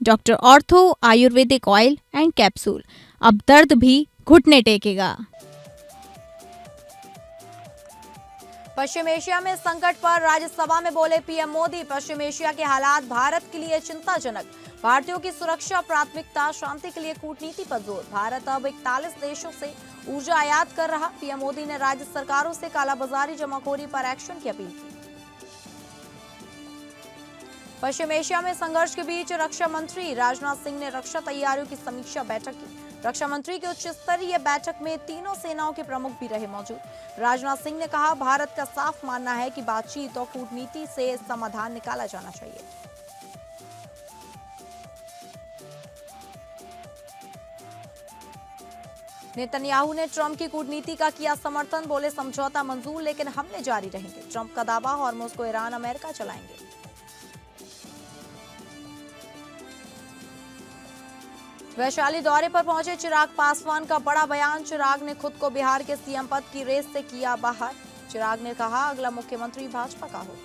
Doctor ortho Ayurvedic oil and capsule, अब दर्द भी घुटने टेकेगा। पश्चिम एशिया में संकट पर राज्यसभा में बोले पीएम मोदी। पश्चिम एशिया के हालात भारत के लिए चिंताजनक, भारतीयों की सुरक्षा प्राथमिकता, शांति के लिए कूटनीति पर जोर। भारत अब 41 देशों से ऊर्जा आयात कर रहा। पीएम मोदी ने राज्य सरकारों से कालाबाजारी जमाखोरी पर एक्शन की अपील की। पश्चिम एशिया में संघर्ष के बीच रक्षा मंत्री राजनाथ सिंह ने रक्षा तैयारियों की समीक्षा बैठक की। रक्षा मंत्री की उच्च स्तरीय बैठक में तीनों सेनाओं के प्रमुख भी रहे मौजूद। राजनाथ सिंह ने कहा, भारत का साफ मानना है कि बातचीत और कूटनीति से समाधान निकाला जाना चाहिए। नेतन्याहू ने ट्रंप की कूटनीति का किया समर्थन, बोले समझौता मंजूर लेकिन हमले जारी रहेंगे। ट्रंप का दावा, हॉर्मुज को ईरान अमेरिका चलाएंगे। वैशाली दौरे पर पहुंचे चिराग पासवान का बड़ा बयान। चिराग ने खुद को बिहार के सीएम पद की रेस से किया बाहर। चिराग ने कहा, अगला मुख्यमंत्री भाजपा का हो।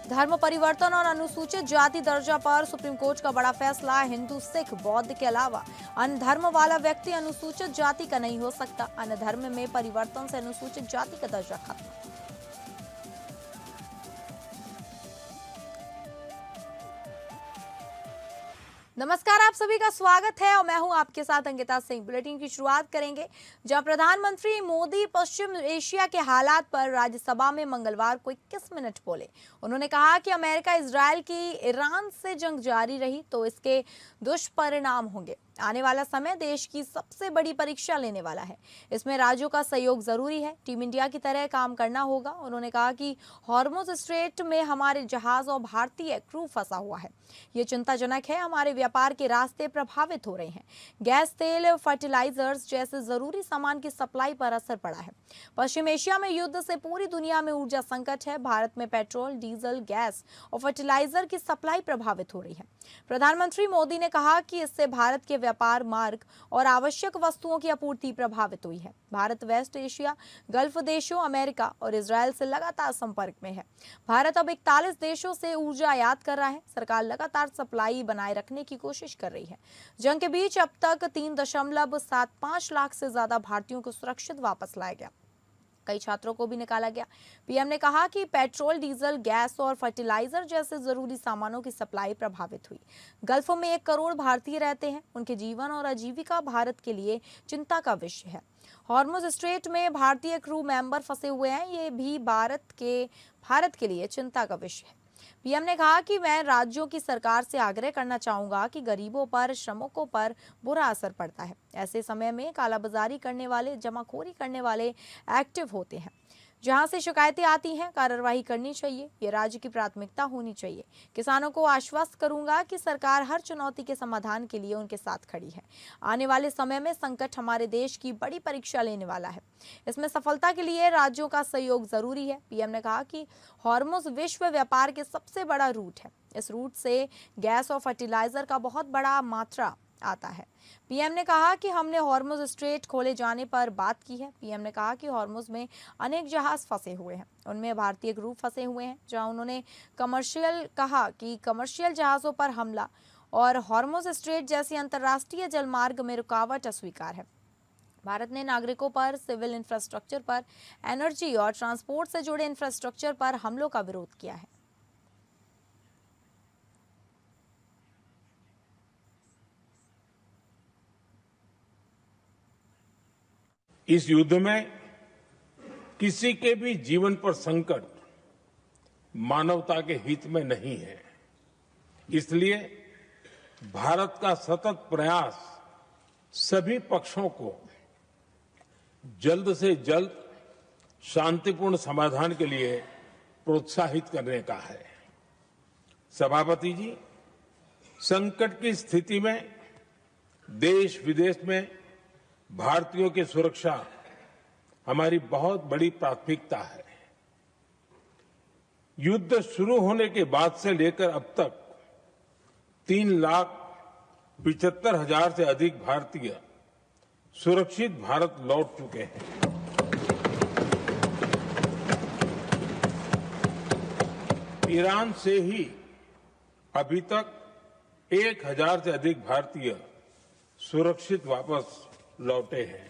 धर्म परिवर्तन और अनुसूचित जाति दर्जा पर सुप्रीम कोर्ट का बड़ा फैसला। हिंदू, सिख, बौद्ध के अलावा अन्य धर्म वाला व्यक्ति अनुसूचित जाति का नहीं हो सकता। अन्य धर्म में परिवर्तन से अनुसूचित जाति का दर्जा खत्म। नमस्कार, आप सभी का स्वागत है और मैं हूं आपके साथ अंकिता सिंह। बुलेटिन की शुरुआत करेंगे जहां प्रधानमंत्री मोदी पश्चिम एशिया के हालात पर राज्यसभा में मंगलवार को 21 मिनट बोले। उन्होंने कहा कि अमेरिका इजरायल की ईरान से जंग जारी रही तो इसके दुष्परिणाम होंगे। आने वाला समय देश की सबसे बड़ी परीक्षा लेने वाला है। इसमें राज्यों का सहयोग जरूरी है। टीम इंडिया की तरह काम करना होगा। उन्होंने कहा कि हॉर्मुज स्ट्रेट में हमारे जहाज और भारतीय क्रू फंसा हुआ है। ये चिंताजनक है। हमारे व्यापार के रास्ते प्रभावित हो रहे हैं। गैस, तेल, फर्टिलाइजर्स जैसे जरूरी सामान की सप्लाई पर असर पड़ा है। पश्चिम एशिया में युद्ध से पूरी दुनिया में ऊर्जा संकट है। भारत में पेट्रोल, डीजल, गैस और फर्टिलाइजर की सप्लाई प्रभावित हो रही है। प्रधानमंत्री मोदी ने कहा कि इससे भारत के व्यापार मार्ग और आवश्यक वस्तुओं की आपूर्ति प्रभावित हुई है। भारत वेस्ट एशिया, गल्फ देशों, अमेरिका और इजरायल से लगातार संपर्क में है। भारत अब 41 देशों से ऊर्जा आयात कर रहा है। सरकार लगातार सप्लाई बनाए रखने की कोशिश कर रही है। जंग के बीच अब तक 3.75 लाख से ज्यादा भारतीयों को सुरक्षित वापस लाया गया। कई छात्रों को भी निकाला गया। पीएम ने कहा कि पेट्रोल, डीजल, गैस और फर्टिलाइजर जैसे जरूरी सामानों की सप्लाई प्रभावित हुई। गल्फ में 1 करोड़ भारतीय रहते हैं। उनके जीवन और आजीविका भारत के लिए चिंता का विषय है। हॉर्मुज स्ट्रेट में भारतीय क्रू मेंबर फंसे हुए हैं। ये भी भारत के लिए चिंता का विषय है। पीएम ने कहा कि मैं राज्यों की सरकार से आग्रह करना चाहूंगा कि गरीबों पर, श्रमिकों पर बुरा असर पड़ता है। ऐसे समय में कालाबाजारी करने वाले, जमाखोरी करने वाले एक्टिव होते हैं। जहां से शिकायतें आती हैं, कार्रवाई करनी चाहिए। ये राज्य की प्राथमिकता होनी चाहिए। किसानों को आश्वस्त करूंगा कि सरकार हर चुनौती के समाधान के लिए उनके साथ खड़ी है। आने वाले समय में संकट हमारे देश की बड़ी परीक्षा लेने वाला है। इसमें सफलता के लिए राज्यों का सहयोग जरूरी है। पीएम ने कहा कि हॉर्मुज विश्व व्यापार के सबसे बड़ा रूट है। इस रूट से गैस और फर्टिलाइजर का बहुत बड़ा मात्रा आता है। पीएम ने कहा कि हमने हॉर्मुज स्ट्रेट खोले जाने पर बात की है। पीएम ने कहा कि हॉर्मुज में अनेक जहाज फंसे हुए हैं। उनमें भारतीय क्रू फंसे हुए हैं। जहां उन्होंने कमर्शियल जहाजों पर हमला और हॉर्मुज स्ट्रेट जैसी अंतर्राष्ट्रीय जलमार्ग में रुकावट अस्वीकार है। भारत ने नागरिकों पर, सिविल इंफ्रास्ट्रक्चर पर, एनर्जी और ट्रांसपोर्ट से जुड़े इंफ्रास्ट्रक्चर पर हमलों का विरोध किया है। इस युद्ध में किसी के भी जीवन पर संकट मानवता के हित में नहीं है। इसलिए भारत का सतत प्रयास सभी पक्षों को जल्द से जल्द शांतिपूर्ण समाधान के लिए प्रोत्साहित करने का है। सभापति जी, संकट की स्थिति में देश विदेश में भारतीयों की सुरक्षा हमारी बहुत बड़ी प्राथमिकता है। युद्ध शुरू होने के बाद से लेकर अब तक 3,75,000 से अधिक भारतीय सुरक्षित भारत लौट चुके हैं। 1 ईरान से ही अभी तक 1000 से अधिक भारतीय सुरक्षित वापस लौटे हैं।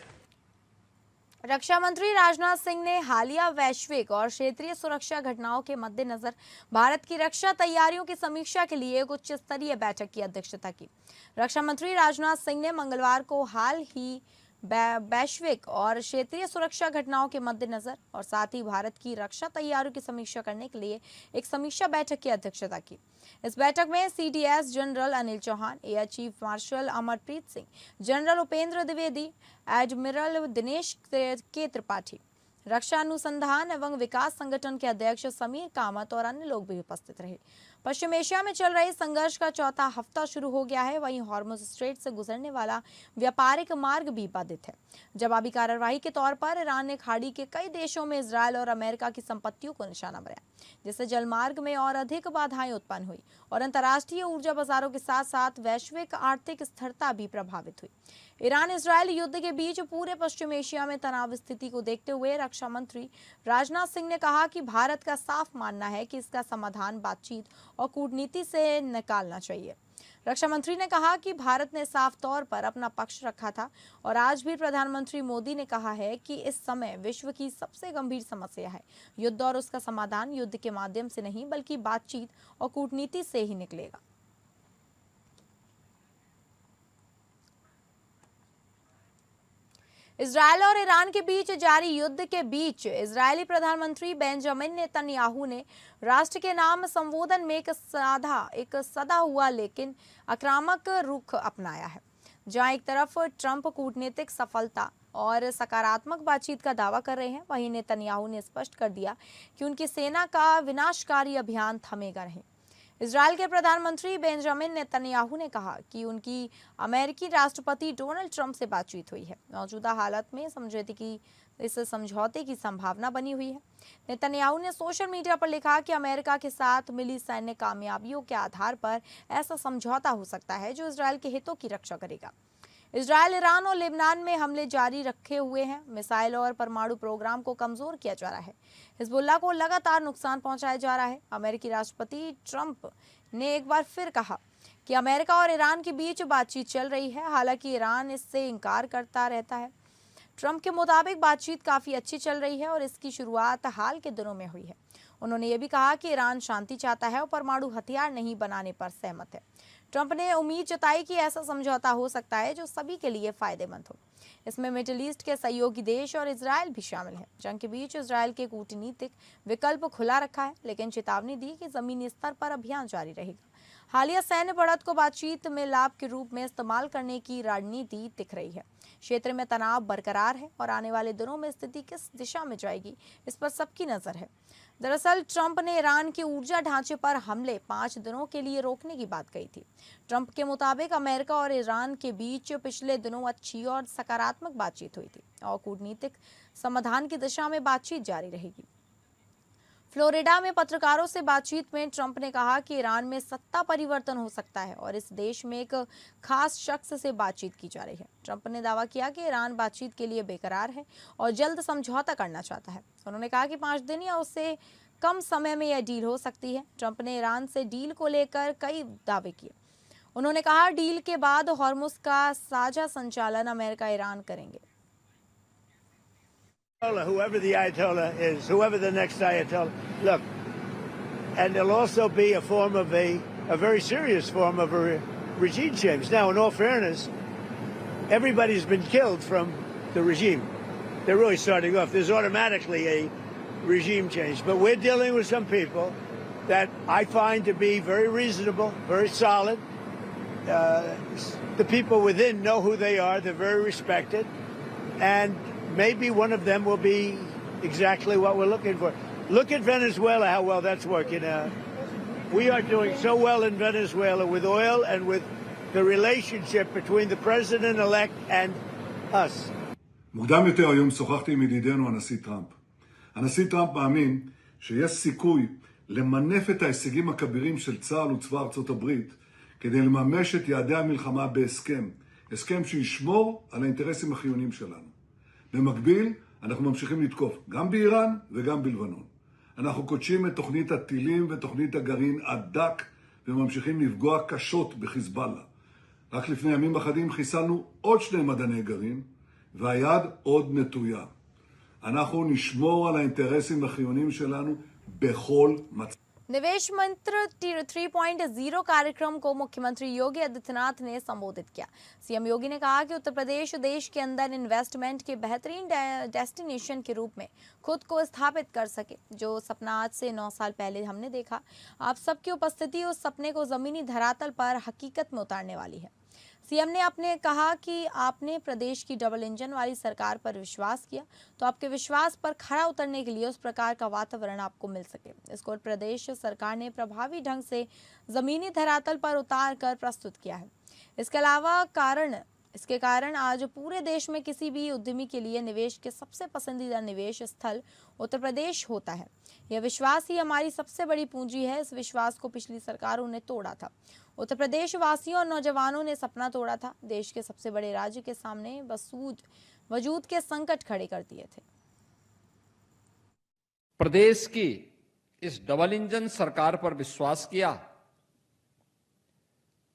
रक्षा मंत्री राजनाथ सिंह ने हालिया वैश्विक और क्षेत्रीय सुरक्षा घटनाओं के मद्देनजर भारत की रक्षा तैयारियों की समीक्षा के लिए एक उच्च स्तरीय बैठक की अध्यक्षता की। रक्षा मंत्री राजनाथ सिंह ने मंगलवार को हाल ही वैश्विक और क्षेत्रीय सुरक्षा घटनाओं के मद्देनजर और साथ ही भारत की रक्षा तैयारियों की समीक्षा करने के लिए एक समीक्षा बैठक की अध्यक्षता की। इस बैठक में CDS general Anil Chauhan, air chief marshal Amarpreet Singh, general Upendra Dwivedi, admiral Dinesh K Tripathi, रक्षा अनुसंधान एवं विकास संगठन के अध्यक्ष समीर कामत और अन्य लोग भी उपस्थित रहे। पश्चिम एशिया में चल रहे संघर्ष का चौथा हफ्ता शुरू हो गया है। वहीं हॉर्मुज स्ट्रेट से गुजरने वाला व्यापारिक मार्ग भी बाधित है। जवाबी कार्रवाई के तौर पर ईरान ने खाड़ी के कई देशों में इजरायल और अमेरिका की संपत्तियों को निशाना बनाया, जिससे जलमार्ग में और अधिक बाधाएं उत्पन्न हुई और अंतर्राष्ट्रीय ऊर्जा बाजारों के साथ साथ वैश्विक आर्थिक स्थिरता भी प्रभावित हुई। ईरान इजरायल युद्ध के बीच पूरे पश्चिम एशिया में तनाव स्थिति को देखते हुए रक्षा मंत्री राजनाथ सिंह ने कहा कि भारत का साफ मानना है कि इसका समाधान बातचीत और कूटनीति से निकालना चाहिए। रक्षा मंत्री ने कहा कि भारत ने साफ तौर पर अपना पक्ष रखा था और आज भी प्रधानमंत्री मोदी ने कहा है कि इस समय विश्व की सबसे गंभीर समस्या है युद्ध और उसका समाधान युद्ध के माध्यम से नहीं बल्कि बातचीत और कूटनीति से ही निकलेगा। इजरायल और ईरान के बीच जारी युद्ध के बीच इजरायली प्रधानमंत्री बेंजामिन नेतन्याहू ने राष्ट्र के नाम संबोधन में एक सदा हुआ लेकिन आक्रामक रुख अपनाया है। जहां एक तरफ ट्रंप कूटनीतिक सफलता और सकारात्मक बातचीत का दावा कर रहे हैं, वहीं नेतन्याहू ने स्पष्ट कर दिया कि उनकी सेना का विनाशकारी अभियान थमेगा नहीं। इजरायल के प्रधानमंत्री बेंजामिन नेतन्याहू ने कहा कि उनकी अमेरिकी राष्ट्रपति डोनाल्ड ट्रंप से बातचीत हुई है। मौजूदा हालत में समझौते की संभावना बनी हुई है। नेतन्याहू ने सोशल मीडिया पर लिखा कि अमेरिका के साथ मिली सैन्य कामयाबियों के आधार पर ऐसा समझौता हो सकता है जो इजरायल के हितों की रक्षा करेगा। इजरायल ईरान और लेबनान में हमले जारी रखे हुए हैं। मिसाइल और परमाणु प्रोग्राम को कमजोर किया जा रहा है। हिजबुल्लाह को लगातार नुकसान पहुंचाया जा रहा है। अमेरिकी राष्ट्रपति ट्रंप ने एक बार फिर कहा कि अमेरिका और ईरान के बीच बातचीत चल रही है, हालांकि ईरान इससे इनकार करता रहता है। ट्रंप के मुताबिक बातचीत काफी अच्छी चल रही है और इसकी शुरुआत हाल के दिनों में हुई है। उन्होंने ये भी कहा कि ईरान शांति चाहता है और परमाणु हथियार नहीं बनाने पर सहमत है। ट्रंप ने उम्मीद जताई कि ऐसा समझौता हो सकता है जो सभी के लिए फायदेमंद हो। इसमें मिडिल ईस्ट के सहयोगी देश और इजरायल भी शामिल है। जंग के बीच इजरायल के कूटनीतिक विकल्प खुला रखा है, लेकिन चेतावनी दी कि जमीनी स्तर पर अभियान जारी रहेगा। हालिया सैन्य बढ़त को बातचीत में लाभ के रूप में इस्तेमाल करने की रणनीति दिख रही है। क्षेत्र में तनाव बरकरार है और आने वाले दिनों में स्थिति किस दिशा में जाएगी इस पर सबकी नजर है। दरअसल ट्रंप ने ईरान के ऊर्जा ढांचे पर हमले 5 दिनों के लिए रोकने की बात कही थी। ट्रंप के मुताबिक अमेरिका और ईरान के बीच पिछले दिनों अच्छी और सकारात्मक बातचीत हुई थी और कूटनीतिक समाधान की दिशा में बातचीत जारी रहेगी। फ्लोरिडा में पत्रकारों से बातचीत में ट्रंप ने कहा कि ईरान में सत्ता परिवर्तन हो सकता है और इस देश में एक खास शख्स से बातचीत की जा रही है। ट्रंप ने दावा किया कि ईरान बातचीत के लिए बेकरार है और जल्द समझौता करना चाहता है। उन्होंने कहा कि 5 दिन या उससे कम समय में यह डील हो सकती है। ट्रंप ने ईरान से डील को लेकर कई दावे किए। उन्होंने कहा डील के बाद हॉर्मुज का साझा संचालन अमेरिका ईरान करेंगे। Whoever the Ayatollah is, whoever the next Ayatollah, look, and there'll also be a form of a very serious form of a regime change. Now, in all fairness, everybody's been killed from the regime. They're really starting off. There's automatically a regime change. But we're dealing with some people that I find to be very reasonable, very solid. The people within know who they are. They're very respected. And maybe one of them will be exactly what we're looking for. Look at Venezuela, how well that's working out. We are doing so well in Venezuela with oil and with the relationship between the president-elect and us. מוקדם יותר היום שוחחתי עם ידידנו הנשיא טראמפ. הנשיא טראמפ מאמין שיש סיכוי למנף את ההישגים הכבירים של צה"ל וצבא ארצות הברית כדי לממש את יעדי המלחמה בהסכם. הסכם שישמור על האינטרסים החיוניים שלנו. במקביל, אנחנו ממשיכים לתקוף גם באיראן וגם בלבנון. אנחנו קודשים את תוכנית הטילים ותוכנית הגרעין עד דק וממשיכים לפגוע קשות בחיזבאללה. רק לפני ימים אחדים חיסלנו עוד 2 מדעני גרעין והיד עוד נטויה. אנחנו נשמור על האינטרסים החיוניים שלנו בכל מצב. निवेश मंत्र 3.0 कार्यक्रम को मुख्यमंत्री योगी आदित्यनाथ ने संबोधित किया। CM योगी ने कहा कि उत्तर प्रदेश देश के अंदर इन्वेस्टमेंट के बेहतरीन डेस्टिनेशन के रूप में खुद को स्थापित कर सके। जो सपना आज से 9 साल पहले हमने देखा, आप सबकी उपस्थिति उस सपने को जमीनी धरातल पर हकीकत में उतारने वाली है। सीएम ने अपने कहा कि आपने प्रदेश की डबल इंजन वाली सरकार पर विश्वास किया, तो आपके विश्वास पर खरा उतरने के लिए उस प्रकार का वातावरण आपको मिल सके, इसको प्रदेश सरकार ने प्रभावी ढंग से जमीनी धरातल पर उतार कर प्रस्तुत किया है। इसके कारण आज पूरे देश में किसी भी उद्यमी के लिए निवेश के सबसे पसंदीदा निवेश स्थल उत्तर प्रदेश होता है। यह विश्वास ही हमारी सबसे बड़ी पूंजी है। इस विश्वास को पिछली सरकारों ने तोड़ा था। उत्तर प्रदेश वासियों और नौजवानों ने सपना तोड़ा था। देश के सबसे बड़े राज्य के सामने वजूद के संकट खड़े कर दिए थे। प्रदेश की इस डबल इंजन सरकार पर विश्वास किया,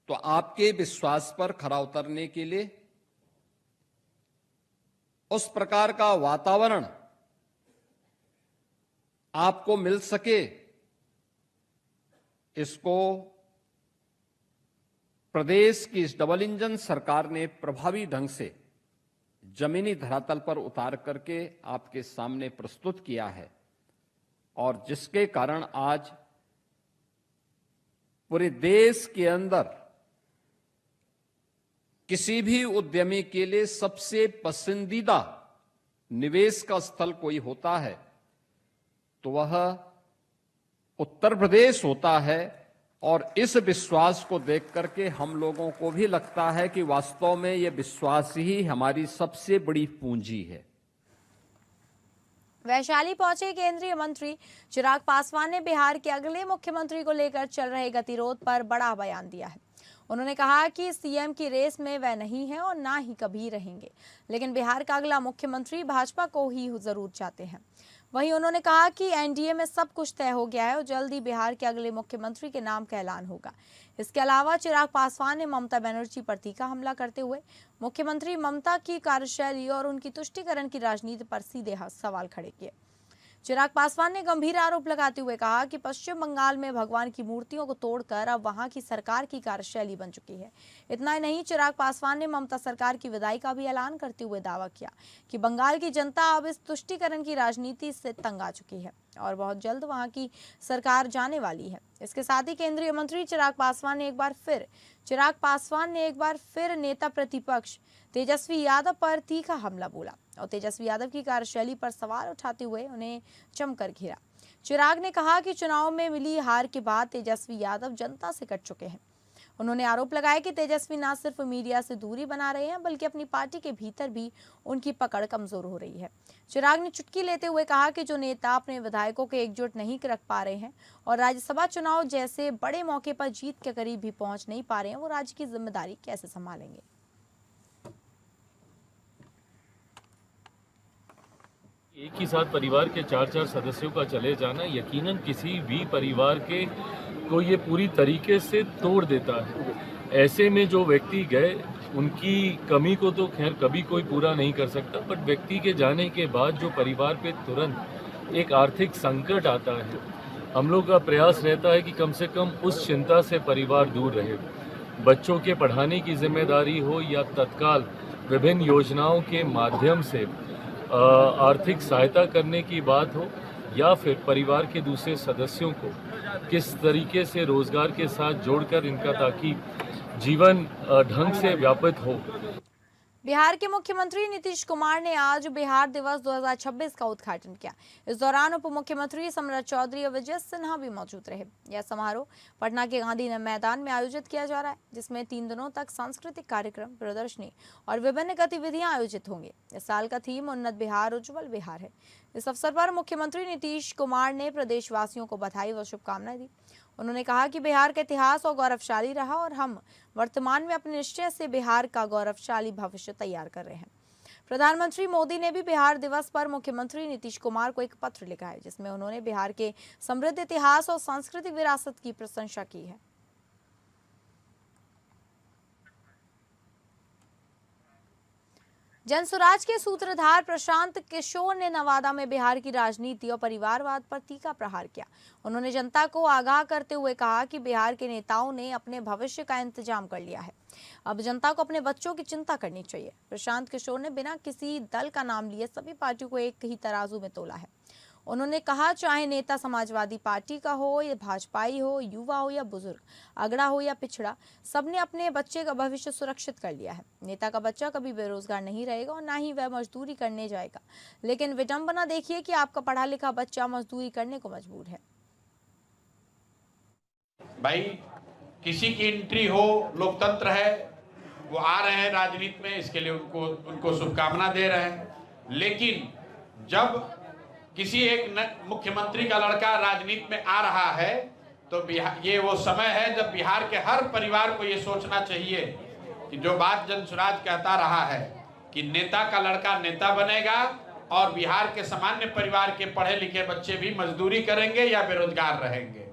तो आपके विश्वास पर खरा उतरने के लिए उस प्रकार का वातावरण आपको मिल सके, इसको प्रदेश की इस डबल इंजन सरकार ने प्रभावी ढंग से जमीनी धरातल पर उतार करके आपके सामने प्रस्तुत किया है, और जिसके कारण आज पूरे देश के अंदर किसी भी उद्यमी के लिए सबसे पसंदीदा निवेश का स्थल कोई होता है तो वह उत्तर प्रदेश होता है। और इस विश्वास को देख करके हम लोगों को भी लगता है कि वास्तव में यह विश्वास ही हमारी सबसे बड़ी पूंजी है। वैशाली पहुंचे केंद्रीय मंत्री चिराग पासवान ने बिहार के अगले मुख्यमंत्री को लेकर चल रहे गतिरोध पर बड़ा बयान दिया है। उन्होंने कहा कि सीएम की रेस में वह नहीं है और ना ही कभी रहेंगे, लेकिन बिहार का अगला मुख्यमंत्री भाजपा को ही जरूर चाहते हैं। वहीं उन्होंने कहा कि एनडीए में सब कुछ तय हो गया है और जल्द ही बिहार के अगले मुख्यमंत्री के नाम का ऐलान होगा। इसके अलावा चिराग पासवान ने ममता बनर्जी पर तीखा हमला करते हुए मुख्यमंत्री ममता की कार्यशैली और उनकी तुष्टीकरण की राजनीति पर सीधे सवाल खड़े किए। चिराग पासवान ने गंभीर आरोप लगाते हुए कहा कि पश्चिम बंगाल में भगवान की मूर्तियों को तोड़कर अब वहां की सरकार की कार्यशैली बन चुकी है। इतना ही नहीं, चिराग पासवान ने ममता सरकार की विदाई का भी ऐलान करते हुए दावा किया कि बंगाल की जनता अब इस तुष्टीकरण की राजनीति से तंग आ चुकी है और बहुत जल्द वहां की सरकार जाने वाली है। इसके साथ ही केंद्रीय मंत्री चिराग पासवान ने एक बार फिर नेता प्रतिपक्ष तेजस्वी यादव पर तीखा हमला बोला और तेजस्वी यादव की कार्यशैली पर सवाल उठाते हुए उन्हें जमकर घेरा। चिराग ने कहा कि चुनाव में मिली हार के बाद तेजस्वी यादव जनता से कट चुके हैं। उन्होंने आरोप लगाया कि तेजस्वी न सिर्फ मीडिया से दूरी बना रहे हैं बल्कि अपनी पार्टी के भीतर भी उनकी पकड़ कमजोर हो रही है। चिराग ने चुटकी लेते हुए कहा कि जो नेता अपने विधायकों को एकजुट नहीं रख पा रहे हैं और राज्यसभा चुनाव जैसे बड़े मौके पर जीत के करीब भी पहुंच नहीं पा रहे हैं, वो राज्य की जिम्मेदारी कैसे संभालेंगे। एक ही साथ परिवार के 4-4 सदस्यों का चले जाना यकीनन किसी भी परिवार के को ये पूरी तरीके से तोड़ देता है। ऐसे में जो व्यक्ति गए उनकी कमी को तो खैर कभी कोई पूरा नहीं कर सकता, बट व्यक्ति के जाने के बाद जो परिवार पे तुरंत एक आर्थिक संकट आता है, हम लोग का प्रयास रहता है कि कम से कम उस चिंता से परिवार दूर रहे। बच्चों के पढ़ाने की जिम्मेदारी हो या तत्काल विभिन्न योजनाओं के माध्यम से आर्थिक सहायता करने की बात हो या फिर परिवार के दूसरे सदस्यों को किस तरीके से रोजगार के साथ जोड़कर इनका ताकि जीवन ढंग से व्यापित हो। बिहार के मुख्यमंत्री नीतीश कुमार ने आज बिहार दिवस 2026 का उद्घाटन किया। इस दौरान उप मुख्यमंत्री सम्राट चौधरी और विजय सिन्हा भी मौजूद रहे। यह समारोह पटना के गांधी मैदान में आयोजित किया जा रहा है, जिसमें 3 दिनों तक सांस्कृतिक कार्यक्रम, प्रदर्शनी और विभिन्न गतिविधियां आयोजित होंगी। इस साल का थीम उन्नत बिहार, उज्जवल बिहार है। इस अवसर पर मुख्यमंत्री नीतीश कुमार ने प्रदेशवासियों को बधाई व शुभकामनाएं दी। उन्होंने कहा कि बिहार का इतिहास और गौरवशाली रहा और हम वर्तमान में अपने निश्चय से बिहार का गौरवशाली भविष्य तैयार कर रहे हैं। प्रधानमंत्री मोदी ने भी बिहार दिवस पर मुख्यमंत्री नीतीश कुमार को एक पत्र लिखा है, जिसमें उन्होंने बिहार के समृद्ध इतिहास और सांस्कृतिक विरासत की प्रशंसा की है। जनसुराज के सूत्रधार प्रशांत किशोर ने नवादा में बिहार की राजनीति और परिवारवाद पर तीखा प्रहार किया। उन्होंने जनता को आगाह करते हुए कहा कि बिहार के नेताओं ने अपने भविष्य का इंतजाम कर लिया है, अब जनता को अपने बच्चों की चिंता करनी चाहिए। प्रशांत किशोर ने बिना किसी दल का नाम लिए सभी पार्टियों को एक ही तराजू में तोला है। उन्होंने कहा, चाहे नेता समाजवादी पार्टी का हो या भाजपाई हो, युवा हो या बुजुर्ग, अगड़ा हो या पिछड़ा, सबने अपने बच्चे का भविष्य सुरक्षित कर लिया है। नेता का बच्चा कभी बेरोजगार नहीं रहेगा और ना ही वह मजदूरी करने जाएगा, लेकिन विडंबना देखिए कि आपका पढ़ा लिखा बच्चा मजदूरी करने को मजबूर है। भाई किसी की एंट्री हो, लोकतंत्र है, वो आ रहे हैं राजनीति में, इसके लिए उनको शुभकामना दे रहे हैं। लेकिन जब किसी एक मुख्यमंत्री का लड़का राजनीति में आ रहा है तो ये वो समय है जब बिहार के हर परिवार को ये सोचना चाहिए कि जो बात जनसुराज कहता रहा है कि नेता का लड़का नेता बनेगा और बिहार के सामान्य परिवार के पढ़े लिखे बच्चे भी मजदूरी करेंगे या बेरोजगार रहेंगे।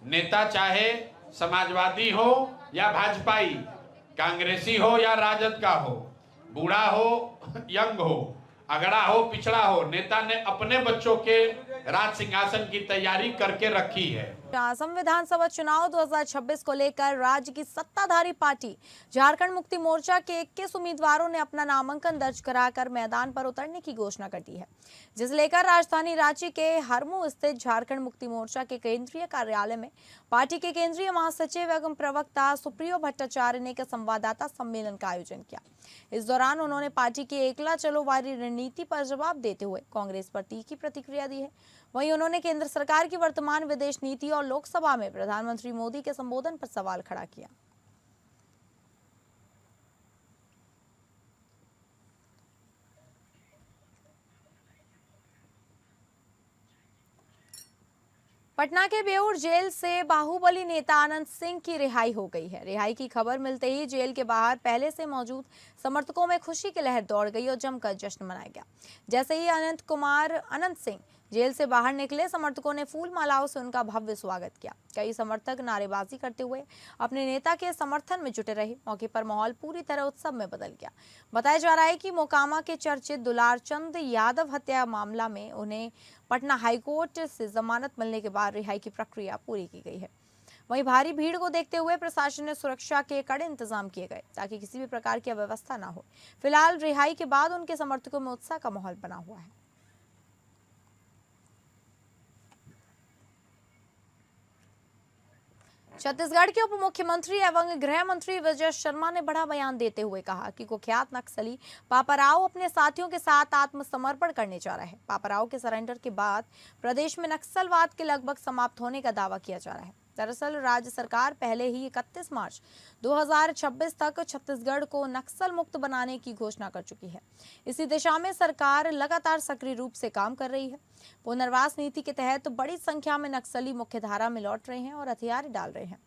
नेता चाहे समाजवादी हो या भाजपाई, कांग्रेसी हो या राजद का हो, बूढ़ा हो यंग हो, अगड़ा हो पिछड़ा हो, नेता ने अपने बच्चों के राज सिंहासन की तैयारी करके रखी है। असम विधानसभा चुनाव 2026 को लेकर राज्य की सत्ताधारी पार्टी झारखंड मुक्ति मोर्चा के 21 उम्मीदवारों ने अपना नामांकन दर्ज कराकर मैदान पर उतरने की घोषणा कर दी है, जिसे लेकर राजधानी रांची के हरमू स्थित झारखंड मुक्ति मोर्चा के केंद्रीय कार्यालय में पार्टी के केंद्रीय महासचिव एवं प्रवक्ता सुप्रियो भट्टाचार्य ने एक संवाददाता सम्मेलन का आयोजन किया। इस दौरान उन्होंने पार्टी की एकला चलो वाली रणनीति पर जवाब देते हुए कांग्रेस पर तीखी प्रतिक्रिया दी है। वहीं उन्होंने केंद्र सरकार की वर्तमान विदेश नीति और लोकसभा में प्रधानमंत्री मोदी के संबोधन पर सवाल खड़ा किया। पटना के बेऊर जेल से बाहुबली नेता अनंत सिंह की रिहाई हो गई है। रिहाई की खबर मिलते ही जेल के बाहर पहले से मौजूद समर्थकों में खुशी की लहर दौड़ गई और जमकर जश्न मनाया गया। जैसे ही अनंत सिंह जेल से बाहर निकले, समर्थकों ने फूल मालाओं से उनका भव्य स्वागत किया। कई समर्थक नारेबाजी करते हुए अपने नेता के समर्थन में जुटे रहे। मौके पर माहौल पूरी तरह उत्सव में बदल गया। बताया जा रहा है कि मोकामा के चर्चित दुलारचंद यादव हत्या मामला में उन्हें पटना हाईकोर्ट से जमानत मिलने के बाद रिहाई की प्रक्रिया पूरी की गई है। वहीं भारी भीड़ को देखते हुए प्रशासन ने सुरक्षा के कड़े इंतजाम किए गए ताकि किसी भी प्रकार की अव्यवस्था न हो। फिलहाल रिहाई के बाद उनके समर्थकों में उत्साह का माहौल बना हुआ है। छत्तीसगढ़ के उप मुख्यमंत्री एवं गृह मंत्री विजय शर्मा ने बड़ा बयान देते हुए कहा कि कुख्यात नक्सली पापाराव अपने साथियों के साथ आत्मसमर्पण करने जा रहे हैं। पापाराव के सरेंडर के बाद प्रदेश में नक्सलवाद के लगभग समाप्त होने का दावा किया जा रहा है। दरअसल राज्य सरकार पहले ही 31 मार्च 2026 तक छत्तीसगढ़ को नक्सल मुक्त बनाने की घोषणा कर चुकी है। इसी दिशा में सरकार लगातार सक्रिय रूप से काम कर रही है। पुनर्वास नीति के तहत बड़ी संख्या में नक्सली मुख्यधारा में लौट रहे हैं और हथियार डाल रहे हैं।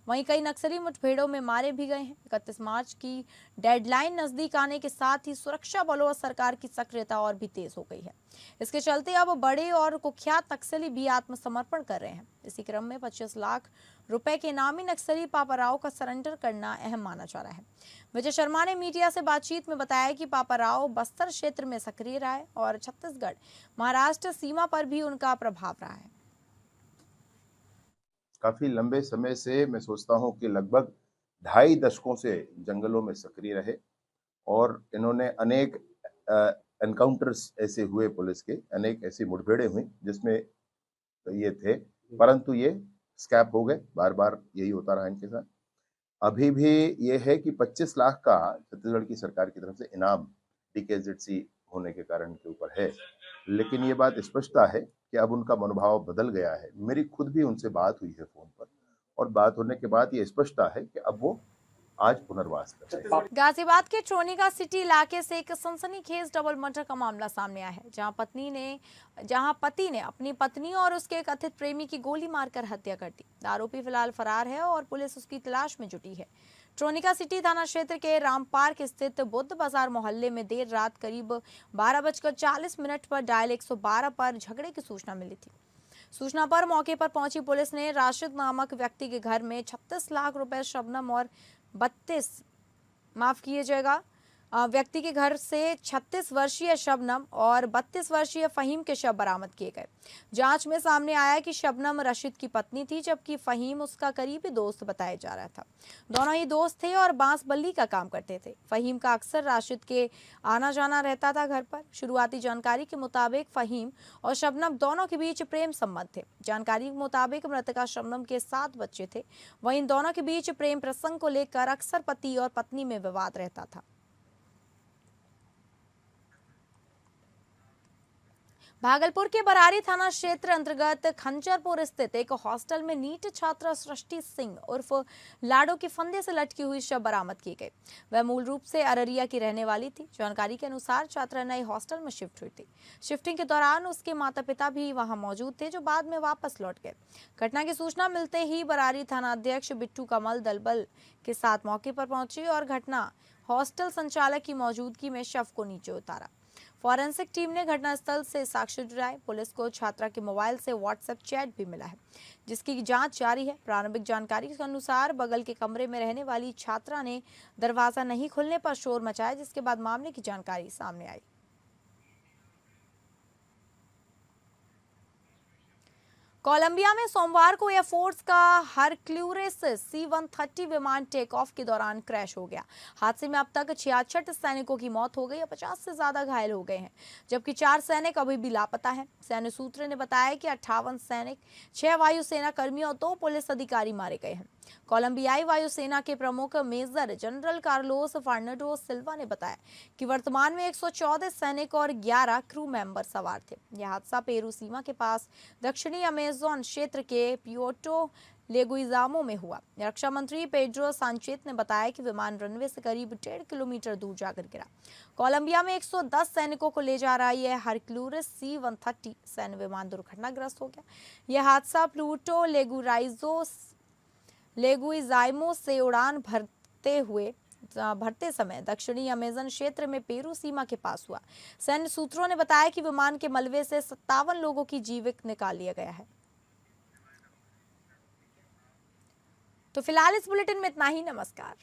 वहीं कई नक्सली मुठभेड़ों में मारे भी गए हैं। 31 मार्च की डेडलाइन नजदीक आने के साथ ही सुरक्षा बलों और सरकार की सक्रियता और भी तेज हो गई है। इसके चलते अब बड़े और कुख्यात नक्सली भी आत्मसमर्पण कर रहे हैं। इसी क्रम में 25 लाख रुपए के इनामी नक्सली पापाराव का सरेंडर करना अहम माना जा रहा है। विजय शर्मा ने मीडिया से बातचीत में बताया कि पापाराव बस्तर क्षेत्र में सक्रिय रहा है और छत्तीसगढ़ महाराष्ट्र सीमा पर भी उनका प्रभाव रहा है। काफी लंबे समय से मैं सोचता हूं कि लगभग 2.5 दशकों से जंगलों में सक्रिय रहे और इन्होंने अनेक एनकाउंटर्स ऐसे हुए, पुलिस के अनेक ऐसी मुठभेड़ें हुई जिसमें ये थे, परंतु ये स्कैप हो गए। बार बार यही होता रहा इनके साथ। अभी भी ये है कि 25 लाख का छत्तीसगढ़ की सरकार की तरफ से इनाम DKZC होने के कारण के ऊपर है, लेकिन ये बात स्पष्टता है कि अब उनका मनोभाव बदल गया है। मेरी खुद भी उनसे बात हुई है फोन पर और बात होने के बाद ये स्पष्टता है कि अब वो आज पुनर्वास कर रहे हैं। गाजियाबाद के चोनिका सिटी इलाके से एक सनसनीखेज डबल मर्डर का मामला सामने आया है, जहां पति ने अपनी पत्नी और उसके कथित प्रेमी की गोली मारकर हत्या कर दी। आरोपी फिलहाल फरार है और पुलिस उसकी तलाश में जुटी है। ट्रोनिका सिटी थाना क्षेत्र के राम पार्क स्थित बुद्ध बाजार मोहल्ले में देर रात करीब 12:40 पर डायल 112 पर झगड़े की सूचना मिली थी। सूचना पर मौके पर पहुंची पुलिस ने राशिद नामक व्यक्ति के घर में 36 लाख रुपए शबनम और व्यक्ति के घर से 36 वर्षीय शबनम और 32 वर्षीय फहीम के शव बरामद किए गए। जांच में सामने आया कि शबनम रशीद की पत्नी थी, जबकि फहीम उसका करीबी दोस्त बताया जा रहा था। दोनों ही दोस्त थे और बांस बल्ली का काम करते थे। फहीम का अक्सर राशिद के आना जाना रहता था घर पर। शुरुआती जानकारी के मुताबिक फहीम और शबनम दोनों के बीच प्रेम संबंध थे। जानकारी के मुताबिक मृतका शबनम के 7 बच्चे थे। वहीं इन दोनों के बीच प्रेम प्रसंग को लेकर अक्सर पति और पत्नी में विवाद रहता था। भागलपुर के बरारी थाना क्षेत्र अंतर्गत खंजरपुर स्थित एक हॉस्टल में नीट छात्रा सृष्टि सिंह उर्फ लाडो के फंदे से लटकी हुई शव बरामद की गई। वह मूल रूप से अररिया की रहने वाली थी। जानकारी के अनुसार छात्रा नए हॉस्टल में शिफ्ट हुई थी। शिफ्टिंग के दौरान उसके माता पिता भी वहां मौजूद थे, जो बाद में वापस लौट गए। घटना की सूचना मिलते ही बरारी थाना अध्यक्ष बिट्टू कमल दलबल के साथ मौके पर पहुंची और घटना हॉस्टल संचालक की मौजूदगी में शव को नीचे उतारा। फॉरेंसिक टीम ने घटनास्थल से साक्ष्य जुटाए। पुलिस को छात्रा के मोबाइल से व्हाट्सएप चैट भी मिला है, जिसकी जांच जारी है। प्रारंभिक जानकारी के अनुसार बगल के कमरे में रहने वाली छात्रा ने दरवाजा नहीं खुलने पर शोर मचाया, जिसके बाद मामले की जानकारी सामने आई। कोलंबिया में सोमवार को एयरफोर्स का हरक्यूलिस C-130 विमान टेक ऑफ के दौरान क्रैश हो गया। हादसे में अब तक 66 सैनिकों की मौत हो गई और 50 से ज्यादा घायल हो गए हैं, जबकि 4 सैनिक अभी भी लापता हैं। सैन्य सूत्र ने बताया कि 58 सैनिक, 6 वायुसेना कर्मियों और 2 पुलिस अधिकारी मारे गए हैं। कोलंबियाई वायुसेना के प्रमुख मेजर जनरल कार्लोस फर्नांडो सिल्वा ने बताया कि वर्तमान में 114 सैनिक और 11 क्रू मेंबर सवार थे। यह हादसा पेरू सीमा के पास दक्षिणी अमेज़न क्षेत्र के प्यूर्टो लेगुइजामो में हुआ। रक्षा मंत्री पेड्रो सांचेज ने बताया कि विमान रनवे से करीब 1.5 किलोमीटर दूर जाकर गिरा। कोलंबिया में 110 सैनिकों को ले जा रहा यह हरक्यूलिस C-130 सैन्य विमान दुर्घटनाग्रस्त हो गया। यह हादसा प्लूटो लेगुइजामो से उड़ान भरते समय दक्षिणी अमेज़न क्षेत्र में पेरू सीमा के पास हुआ। सैन्य सूत्रों ने बताया कि विमान के मलबे से 57 लोगों की जीवित निकाल लिया गया है। तो फिलहाल इस बुलेटिन में इतना ही। नमस्कार।